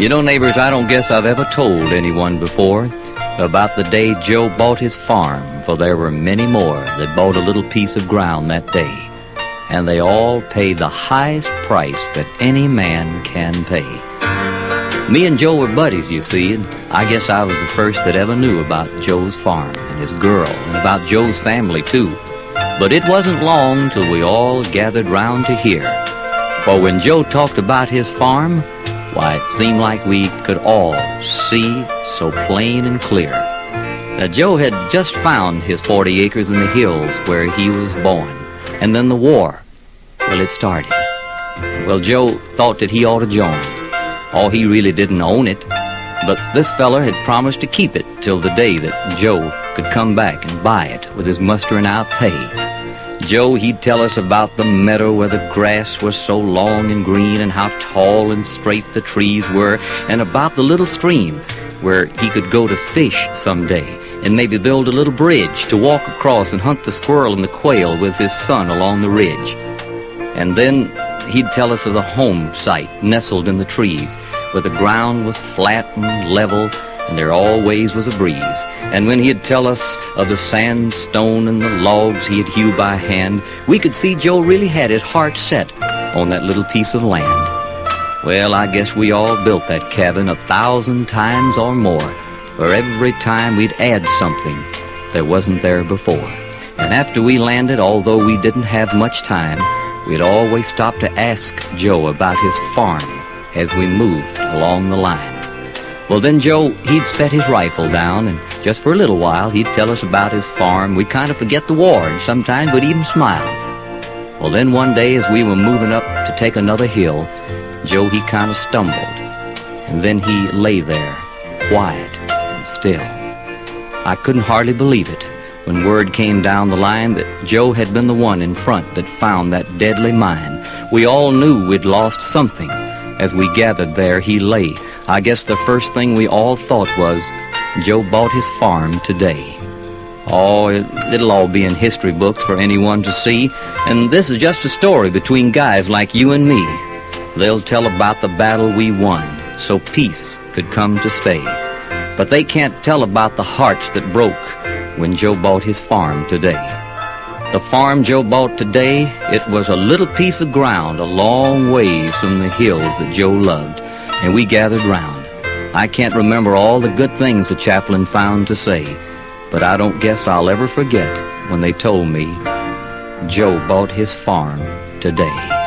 You know, neighbors, I don't guess I've ever told anyone before about the day Joe bought his farm, for there were many more that bought a little piece of ground that day, and they all paid the highest price that any man can pay. Me and Joe were buddies, you see, and I guess I was the first that ever knew about Joe's farm and his girl, and about Joe's family, too. But it wasn't long till we all gathered round to hear. For when Joe talked about his farm, why, it seemed like we could all see so plain and clear. Now, Joe had just found his 40 acres in the hills where he was born, and then the war, well, it started. Well, Joe thought that he ought to join. Oh, he really didn't own it, but this feller had promised to keep it till the day that Joe could come back and buy it with his mustering out pay. Joe, he'd tell us about the meadow where the grass was so long and green, and how tall and straight the trees were, and about the little stream where he could go to fish someday, and maybe build a little bridge to walk across and hunt the squirrel and the quail with his son along the ridge. And then he'd tell us of the home site nestled in the trees, where the ground was flat and level, and there always was a breeze. And when he'd tell us of the sandstone and the logs he'd hew by hand, we could see Joe really had his heart set on that little piece of land. Well, I guess we all built that cabin 1,000 times or more, for every time we'd add something that wasn't there before. And after we landed, although we didn't have much time, we'd always stop to ask Joe about his farm as we moved along the line. Well, then Joe, he'd set his rifle down, and just for a little while, he'd tell us about his farm. We'd kind of forget the war, and sometimes we'd even smile. Well, then one day, as we were moving up to take another hill, Joe, he kind of stumbled, and then he lay there, quiet and still. I couldn't hardly believe it when word came down the line that Joe had been the one in front that found that deadly mine. We all knew we'd lost something. As we gathered there, he lay. I guess the first thing we all thought was, Joe bought his farm today. Oh, it'll all be in history books for anyone to see, and this is just a story between guys like you and me. They'll tell about the battle we won, so peace could come to stay. But they can't tell about the hearts that broke when Joe bought his farm today. The farm Joe bought today, it was a little piece of ground a long ways from the hills that Joe loved, and we gathered round. I can't remember all the good things the chaplain found to say, but I don't guess I'll ever forget when they told me Joe bought his farm today.